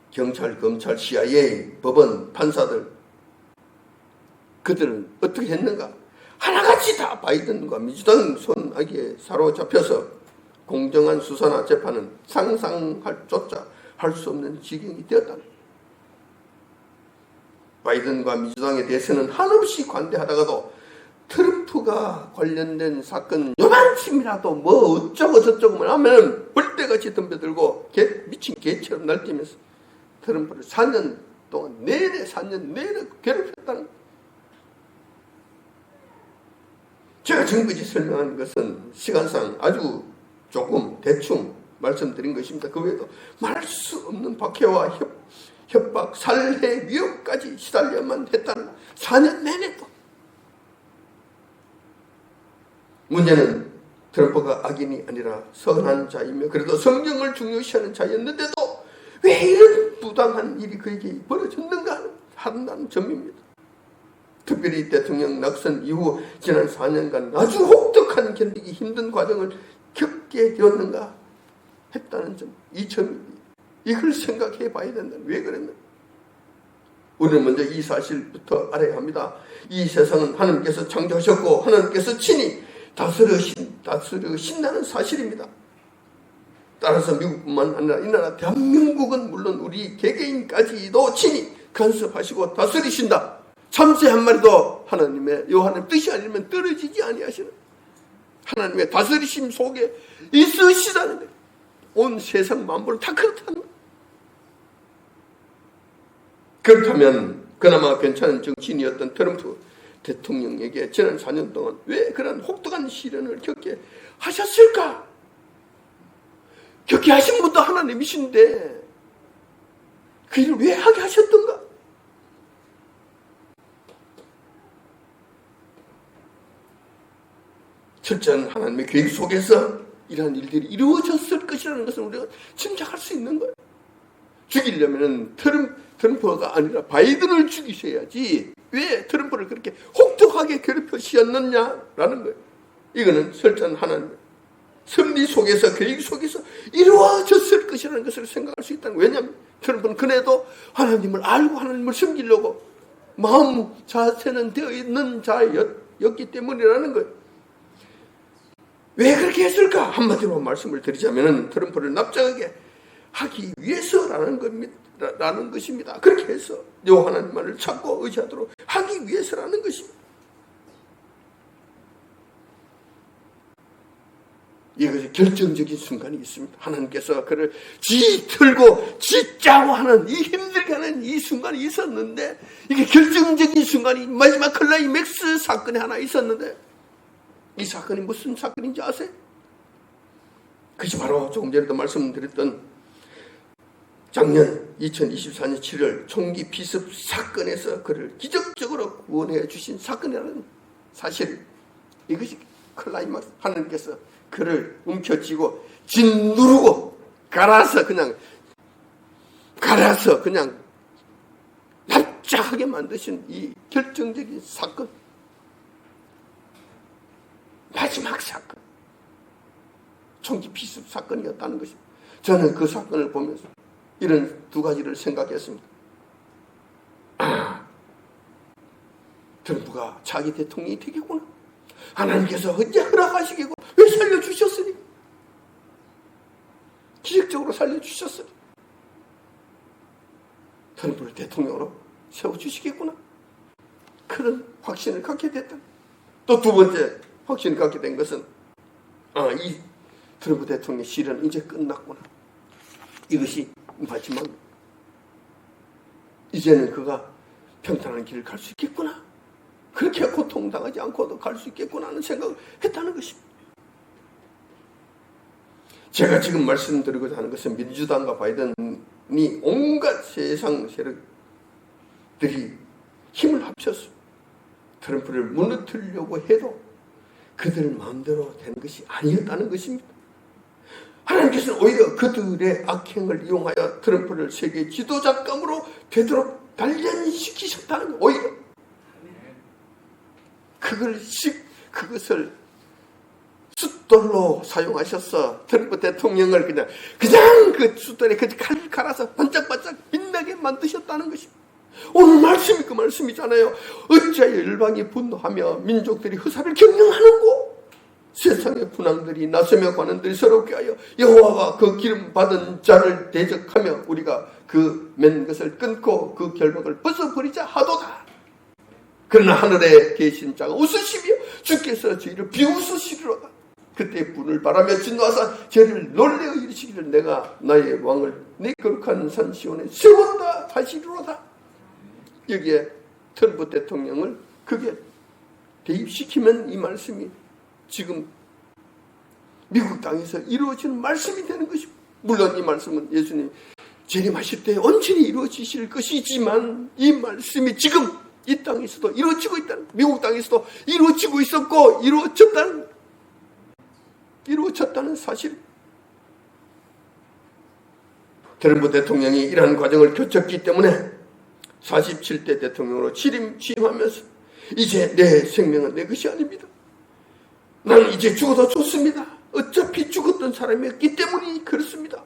경찰, 검찰, CIA, 법원, 판사들, 그들은 어떻게 했는가? 하나같이 다 바이든과 민주당 손아귀에 사로잡혀서 공정한 수사나 재판은 상상할 조차 할 수 없는 지경이 되었다. 바이든과 민주당에 대해서는 한없이 관대하다가도 트럼프가 관련된 사건 요만 하나쯤이라도 뭐 어쩌고 저쩌고 하면 벌떼같이 덤벼들고 미친 개처럼 날뛰면서 트럼프를 4년 동안 내내 4년 내내 괴롭혔다는 거예요. 제가 지금까지 설명한 것은 시간상 아주 조금 대충 말씀드린 것입니다. 그 외에도 말할 수 없는 박해와 협박, 살해, 위협까지 시달려만 했다는 4년 내내 또. 문제는 트럼프가 악인이 아니라 선한 자이며 그래도 성경을 중요시하는 자였는데도 왜 이런 부당한 일이 그에게 벌어졌는가 한다는 점입니다. 특별히 대통령 낙선 이후 지난 4년간 아주 혹독한 견디기 힘든 과정을 겪게 되었는가 했다는 점, 이 점입니다. 이걸 생각해 봐야 된다. 왜 그랬나? 우리는 먼저 이 사실부터 알아야 합니다. 이 세상은 하나님께서 창조하셨고 하나님께서 친히 다스려신다는 사실입니다. 따라서 미국뿐만 아니라 이 나라 대한민국은 물론 우리 개개인까지도 친히 간섭하시고 다스리신다. 참새 한 마리도 하나님의 하나님 뜻이 아니면 떨어지지 아니하시는 하나님의 다스리심 속에 있으시다는 거예요. 온 세상 만물은 다 그렇다는 거예요. 그렇다면 그나마 괜찮은 정치인이었던 트럼프 대통령에게 지난 4년 동안 왜 그런 혹독한 시련을 겪게 하셨을까? 겪게 하신 분도 하나님이신데 그 일을 왜 하게 하셨던가? 철저한 하나님의 계획 속에서 이러한 일들이 이루어졌을 것이라는 것을 우리가 짐작할 수 있는 거예요. 죽이려면 트럼프가 아니라 바이든을 죽이셔야지 왜 트럼프를 그렇게 혹독하게 괴롭히셨느냐라는 거예요. 이거는 철저한 하나님의 섭리 속에서 계획 속에서 이루어졌을 것이라는 것을 생각할 수 있다는 거예요. 왜냐하면 트럼프는 그네도 하나님을 알고 하나님을 섬기려고 마음 자세는 되어 있는 자였기 때문이라는 거예요. 왜 그렇게 했을까? 한마디로 말씀을 드리자면 트럼프를 납작하게 하기 위해서라는 것입니다. 그렇게 해서 하나님만을 찾고 의지하도록 하기 위해서라는 것입니다. 이것이 결정적인 순간이 있습니다. 하나님께서 그를 쥐틀고 쥐짜고 하는 이 힘들게 하는 이 순간이 있었는데 이게 결정적인 순간이 마지막 클라이맥스 사건이 하나 있었는데 이 사건이 무슨 사건인지 아세요? 그것이 바로 조금 전에도 말씀드렸던 작년 2024년 7월 총기 비습 사건에서 그를 기적적으로 구원해 주신 사건이라는 사실. 이것이 클라이막스. 하나님께서 그를 움켜쥐고 짓누르고 갈아서 그냥 납작하게 만드신 이 결정적인 사건. 마지막 사건. 총기 비습 사건이었다는 것입니다. 저는 그 사건을 보면서 이런 두 가지를 생각했습니다. 트럼프가 자기 대통령이 되겠구나. 하나님께서 언제 허락하시겠고 왜 살려주셨으니? 기적적으로 살려주셨으니 트럼프를 대통령으로 세워주시겠구나. 그런 확신을 갖게 됐다. 또 두 번째 확신을 갖게 된 것은 이 트럼프 대통령의 시련은 이제 끝났구나. 이것이 마지막. 이제는 그가 평탄한 길을 갈 수 있겠구나. 그렇게 고통당하지 않고도 갈 수 있겠구나 하는 생각을 했다는 것입니다. 제가 지금 말씀드리고자 하는 것은 민주당과 바이든이 온갖 세상 세력들이 힘을 합쳐서 트럼프를 무너뜨리려고 해도 그들 마음대로 된 것이 아니었다는 것입니다. 하나님께서는 오히려 그들의 악행을 이용하여 트럼프를 세계 지도자감으로 되도록 단련시키셨다는 거예요. 오히려 그것을 숫돌로 사용하셔서 트럼프 대통령을 그냥 그 숫돌에 칼 갈아서 반짝반짝 빛나게 만드셨다는 것입니다. 오늘 말씀이 그 말씀이잖아요. 어찌하여 열방이 분노하며 민족들이 허사를 경영하는고 세상의 분왕들이 나서며 관원들이 서럽게 하여 여호와와 그 기름 받은 자를 대적하며 우리가 그 맨 것을 끊고 그 결박을 벗어버리자 하도다. 그러나 하늘에 계신 자가 웃으시며 주께서 저희를 비웃으시리로다. 그때 분을 바라며 진노하사 저를 놀래어 이르시기를 내가 나의 왕을 내 거룩한 산 시온에 세웠다 하시리로다. 여기에 트럼프 대통령을 그게 대입시키면 이 말씀이 지금 미국 땅에서 이루어지는 말씀이 되는 것입니다. 물론 이 말씀은 예수님 재림하실 때 온전히 이루어지실 것이지만 이 말씀이 지금 이 땅에서도 이루어지고 있다는, 미국 땅에서도 이루어지고 있었고 이루어졌다는 사실. 트럼프 대통령이 이러한 과정을 거쳤기 때문에 47대 대통령으로 취임하면서 이제 내 생명은 내 것이 아닙니다. 나는 이제 죽어도 좋습니다. 어차피 죽었던 사람이었기 때문이 그렇습니다.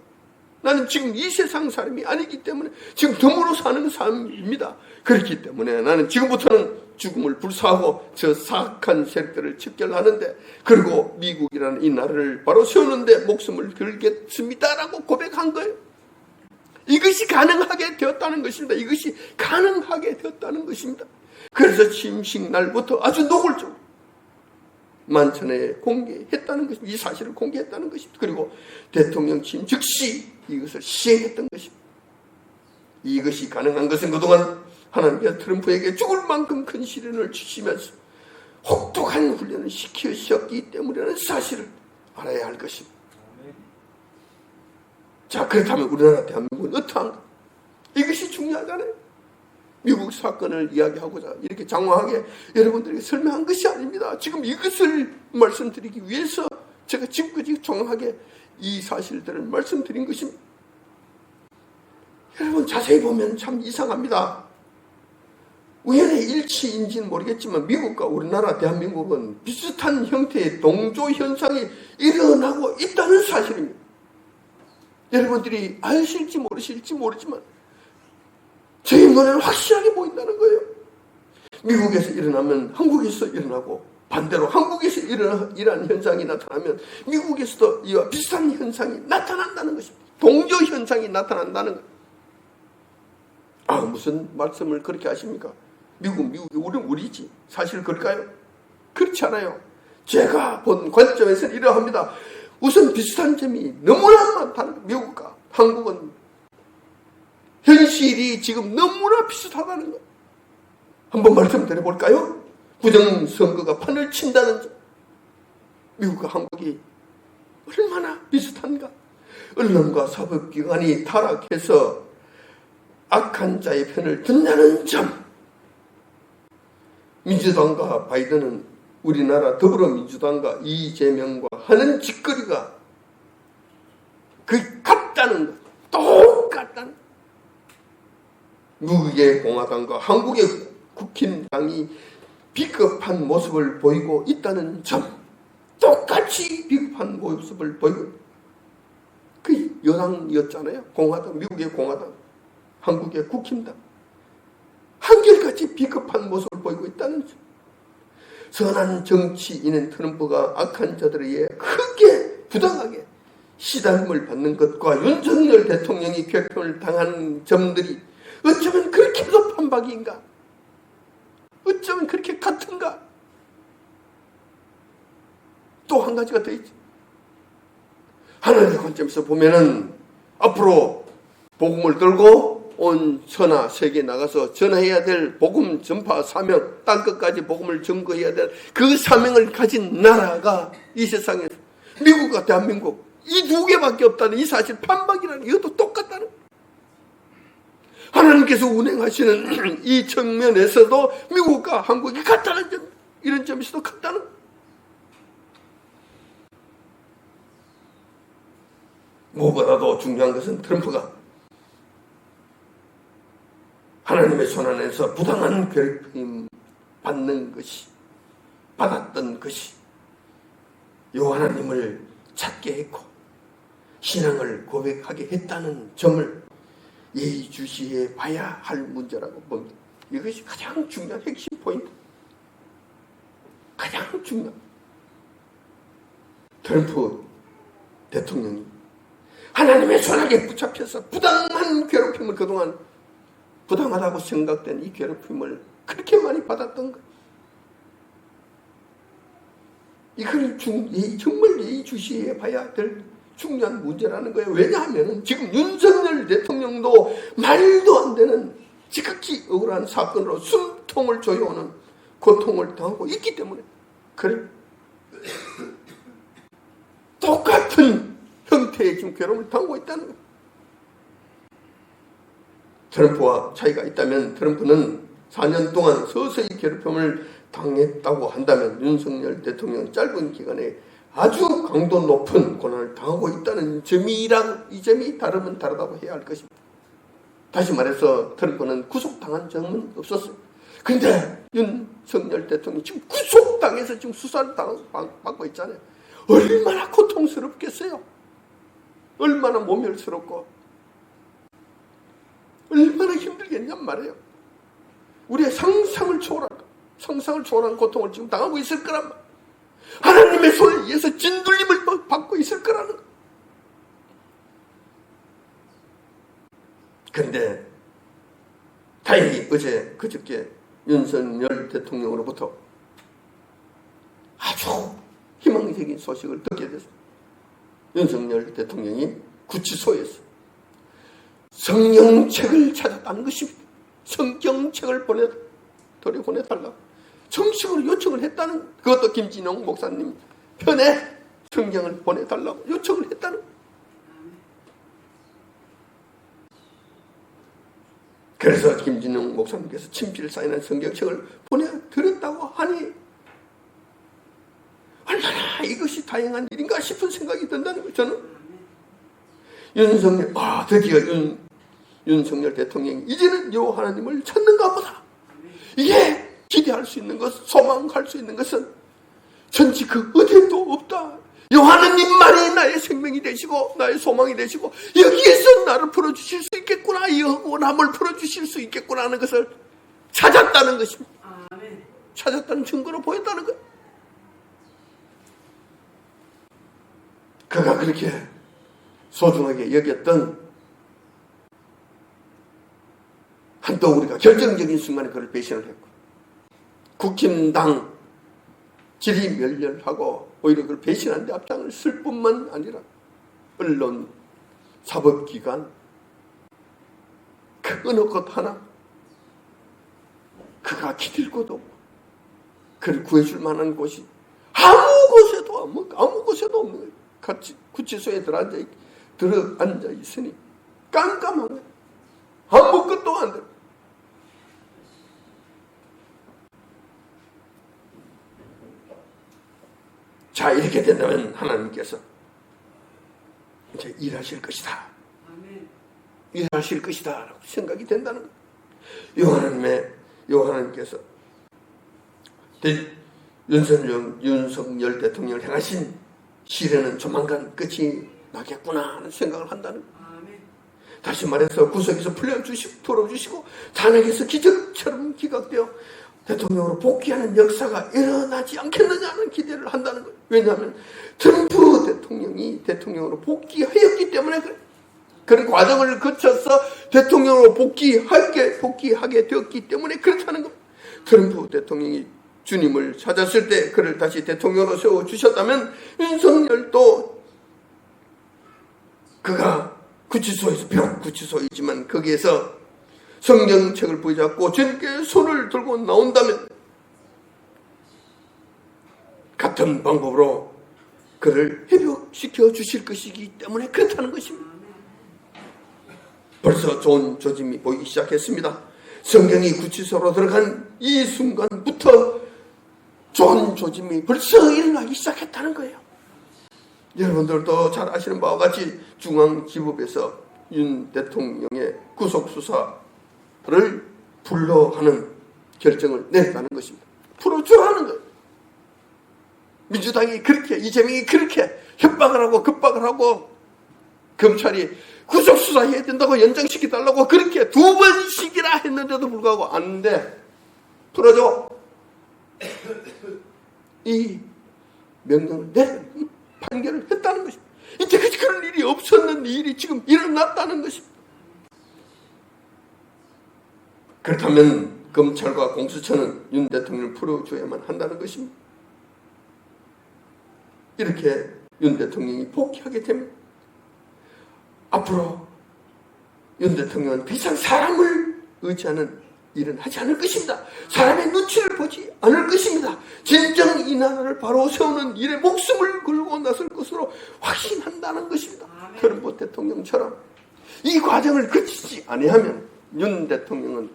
나는 지금 이 세상 사람이 아니기 때문에 지금 덤으로 사는 사람입니다. 그렇기 때문에 나는 지금부터는 죽음을 불사하고 저 사악한 세력들을 척결하는데, 그리고 미국이라는 이 나라를 바로 세우는데 목숨을 걸겠습니다라고 고백한 거예요. 이것이 가능하게 되었다는 것입니다. 이것이 가능하게 되었다는 것입니다. 그래서 취임식 날부터 아주 노골적으로 만천에 공개했다는 것입니다. 이 사실을 공개했다는 것입니다. 그리고 대통령 취임 즉시 이것을 시행했던 것입니다. 이것이 가능한 것은 그동안 하나님께서 트럼프에게 죽을 만큼 큰 시련을 주시면서 혹독한 훈련을 시키셨기 때문이라는 사실을 알아야 할 것입니다. 자, 그렇다면 우리나라 대한민국은 어떠한가? 이것이 중요하잖아요. 미국 사건을 이야기하고자 이렇게 장황하게 여러분들에게 설명한 것이 아닙니다. 지금 이것을 말씀드리기 위해서 제가 지금까지 정확하게 이 사실들을 말씀드린 것입니다. 여러분 자세히 보면 참 이상합니다. 우연의 일치인지는 모르겠지만 미국과 우리나라 대한민국은 비슷한 형태의 동조 현상이 일어나고 있다는 사실입니다. 여러분들이 아실지 모르실지 모르지만 저희 눈에는 확실하게 보인다는 거예요. 미국에서 일어나면 한국에서 일어나고, 반대로 한국에서 이러한 현상이 나타나면 미국에서도 이와 비슷한 현상이 나타난다는 것입니다. 동조 현상이 나타난다는 거예요. 아, 무슨 말씀을 그렇게 하십니까? 미국이 우리지. 사실 그럴까요? 그렇지 않아요. 제가 본 관점에서는 이러합니다. 우선 비슷한 점이 너무나 많다는, 미국과 한국은 현실이 지금 너무나 비슷하다는 것. 한번 말씀드려볼까요? 부정선거가 판을 친다는 점. 미국과 한국이 얼마나 비슷한가. 언론과 사법기관이 타락해서 악한 자의 편을 든다는 점. 민주당과 바이든은 우리나라 더불어민주당과 이재명과 하는 짓거리가 그 같다는 것. 똑같다는 것. 미국의 공화당과 한국의 국힘당이 비겁한 모습을 보이고 있다는 점. 똑같이 비겁한 모습을 보이고, 그 여당이었잖아요. 공화당, 미국의 공화당, 한국의 국힘당. 한결같이 비겁한 모습을 보이고 있다는 점. 선한 정치인인 트럼프가 악한 자들에 의해 크게 부당하게 시달림을 받는 것과 윤석열 대통령이 괴롭힘을 당한 점들이 어쩌면 그렇게도 판박인가? 어쩌면 그렇게 같은가? 또 한 가지가 더 있지. 하나님의 관점에서 보면은 앞으로 복음을 들고 온 천하 세계에 나가서 전해야 될 복음 전파 사명, 땅끝까지 복음을 증거해야 될 그 사명을 가진 나라가 이 세상에서 미국과 대한민국 이 두 개밖에 없다는 이 사실, 판박이라는 이것도 똑같다는 거예요. 하나님께서 운행하시는 이 측면에서도 미국과 한국이 같다는 점, 이런 점에서도 같다는 거예요. 무엇보다도 중요한 것은 트럼프가 하나님의 손안에서 부당한 괴롭힘 받았던 것이 요 하나님을 찾게 했고 신앙을 고백하게 했다는 점을 예의주시해 봐야 할 문제라고 봅니다. 이것이 가장 중요한 핵심 포인트. 가장 중요한. 트럼프 대통령이 하나님의 손아귀에 붙잡혀서 부당한 괴롭힘을, 그동안 부당하다고 생각된 이 괴롭힘을 그렇게 많이 받았던 것. 이걸 정말 예의주시해 봐야 될 중요한 문제라는 거예요. 왜냐하면 지금 윤석열 대통령도 말도 안 되는 지극히 억울한 사건으로 숨통을 조여오는 고통을 당하고 있기 때문에 그래 똑같은 형태의 지금 괴로움을 당하고 있다는 거예요. 트럼프와 차이가 있다면 트럼프는 4년 동안 서서히 괴롭힘을 당했다고 한다면 윤석열 대통령은 짧은 기간에 아주 강도 높은 고난을 당하고 있다는 점이랑 이 점이 다르면 다르다고 해야 할 것입니다. 다시 말해서 트럼프는 구속당한 적은 없었어요. 그런데 윤석열 대통령이 지금 구속당해서 지금 수사를 받고 있잖아요. 얼마나 고통스럽겠어요. 얼마나 모멸스럽고 얼마나 힘들겠냔 말이에요. 우리의 상상을 초월한 고통을 지금 당하고 있을 거란 말이에요. 하나님의 손에 의해서 진둘림을 받고 있을 거라는 거예요. 그런데 다행히 그저께 윤석열 대통령으로부터 아주 희망적인 소식을 듣게 됐습니다. 윤석열 대통령이 구치소에서 성경책을 찾았다는 것입니다. 성경책을 보내달라고 정식으로 요청을 했다는, 그것도 김진영 목사님 편에 성경을 보내달라고 요청을 했다는. 그래서 김진영 목사님께서 친필 사인한 성경책을 보내드렸다고 하니 얼마나 이것이 다행한 일인가 싶은 생각이 든다는 거예요. 저는 드디어 윤석열 대통령이 이제는 여호와 하나님을 찾는가 보다. 이게 기대할 수 있는 것, 소망할 수 있는 것은 전지 그 어디에도 없다. 여호와 하나님만이 나의 생명이 되시고 나의 소망이 되시고 여기에서 나를 풀어주실 수 있겠구나, 이 억울함을 풀어주실 수 있겠구나 하는 것을 찾았다는 것입니다. 찾았다는 증거로 보였다는 것. 그가 그렇게 소중하게 여겼던 한또 우리가 결정적인 순간에 그를 배신을 했고 국힘당 질이 멸렬하고 오히려 그를 배신한 데 앞장을 쓸 뿐만 아니라 언론, 사법기관 그 어느 것 하나 그가 기댈 곳도 없고 그를 구해줄 만한 곳이 아무 곳에도 없는 거예요. 같이 구치소에 들어앉아 있으니 깜깜한 거예요. 아무것도 안 돼. 자, 이렇게 된다면 하나님께서 이제 일하실 것이다. 일하실 것이다 라고 생각이 된다는 거예요. 하나님께서 윤석열 대통령을 향하신 시련은 조만간 끝이 나겠구나 하는 생각을 한다는 거예요. 다시 말해서 구석에서 풀어주시고 탄핵에서 기적처럼 기각되어 대통령으로 복귀하는 역사가 일어나지 않겠느냐는 기대를 한다는 거예요. 왜냐하면 트럼프 대통령이 대통령으로 복귀하였기 때문에 그래. 그런 과정을 거쳐서 대통령으로 복귀하게 되었기 때문에 그렇다는 겁니다. 트럼프 대통령이 주님을 찾았을 때 그를 다시 대통령으로 세워주셨다면 윤석열도 그가 비록 구치소이지만 거기에서 성경책을 부여잡고 주님께 손을 들고 나온다면 같은 방법으로 그를 회복시켜 주실 것이기 때문에 그렇다는 것입니다. 벌써 좋은 조짐이 보이기 시작했습니다. 성경이 구치소로 들어간 이 순간부터 좋은 조짐이 벌써 일어나기 시작했다는 거예요. 여러분들도 잘 아시는 바와 같이 중앙지법에서 윤 대통령의 구속수사를 불러하는 결정을 내렸다는 것입니다. 풀어주라는 거예요. 민주당이 그렇게, 이재명이 그렇게 협박을 하고 급박을 하고 검찰이 구속수사해야 된다고 연장시켜달라고 그렇게 2번씩이나 했는데도 불구하고 안 돼. 풀어줘. 이 명령을 이 판결을 했다는 것입니다. 이때까지 그런 일이 없었는데 일이 지금 일어났다는 것입니다. 그렇다면 검찰과 공수처는 윤 대통령을 풀어줘야만 한다는 것입니다. 이렇게 윤 대통령이 복귀하게 되면 앞으로 윤 대통령은 더 이상 사람을 의지하는 일은 하지 않을 것입니다. 사람의 눈치를 보지 않을 것입니다. 진정 이 나라를 바로 세우는 일에 목숨을 걸고 나설 것으로 확신한다는 것입니다. 트럼프 대통령처럼 이 과정을 거치지 아니하면 윤 대통령은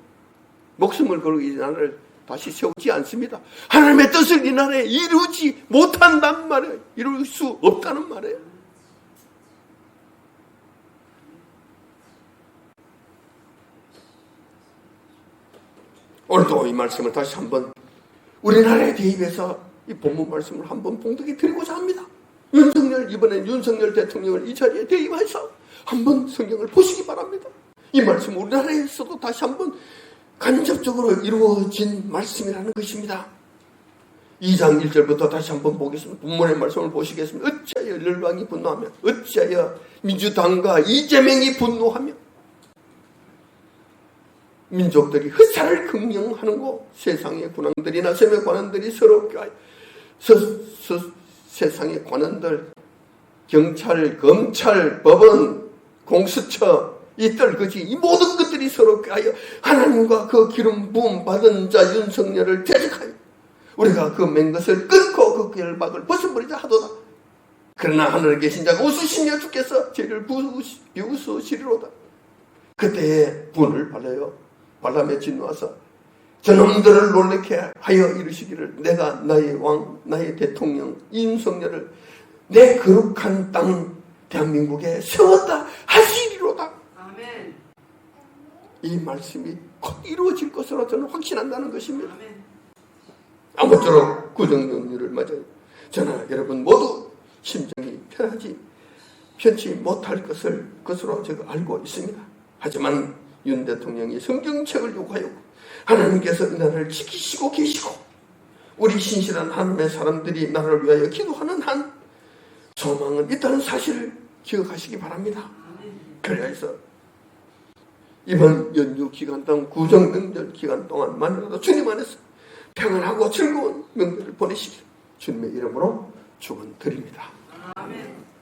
목숨을 걸고 이 나라를 다시 세우지 않습니다. 하나님의 뜻을 이 나라에 이루지 못한단 말이에요. 이룰 수 없다는 말이에요. 오늘도 이 말씀을 다시 한번 우리나라에 대입해서 이 본문 말씀을 한번 봉독해 드리고자 합니다. 이번엔 윤석열 대통령을 이 자리에 대입해서 한번 성경을 보시기 바랍니다. 이 말씀은 우리나라에서도 다시 한번 간접적으로 이루어진 말씀이라는 것입니다. 2장 1절부터 다시 한번 보겠습니다. 본문의 말씀을 보시겠습니다. 어찌하여 열방이 분노하며 어찌하여 민주당과 이재명이 분노하며 민족들이 흑사를 긍령하는고 세상의 군왕들이나 세계 관원들이 서로 껴하여 세상의 관원들 경찰, 검찰, 법원, 공수처 이들 그지 이 모든 것들이 서로 껴하여 하나님과 그 기름 부음 받은 자 윤석열을 대적하여 우리가 그 맨 것을 끊고 그 결박을 벗어버리자 하도다. 그러나 하늘에 계신 자가 웃으시며 주께서 죄를 비웃으시리로다. 그때에 분을 발라요. 발람에 진노하사 저놈들을 놀래게 하여 이르시기를 내가 나의 왕 나의 대통령 윤석열을 내 거룩한 땅 대한민국에 세웠다 하시리로다. 아멘. 이 말씀이 곧 이루어질 것으로 저는 확신한다는 것입니다. 아멘. 아무쪼록 구정령률을 맞아요. 저는 여러분 모두 심정이 편치 못할 것으로 제가 알고 있습니다. 하지만 윤 대통령이 성경책을 요구하였고 하나님께서 이 나라를 지키시고 계시고 우리 신실한 하나님의 사람들이 나라를 위하여 기도하는 한 소망은 있다는 사실을 기억하시기 바랍니다. 그래야 해서 이번 연휴 기간 동안 구정명절 기간 동안만이라도 주님 안에서 평안하고 즐거운 명절을 보내시길 주님의 이름으로 축원드립니다. 아멘.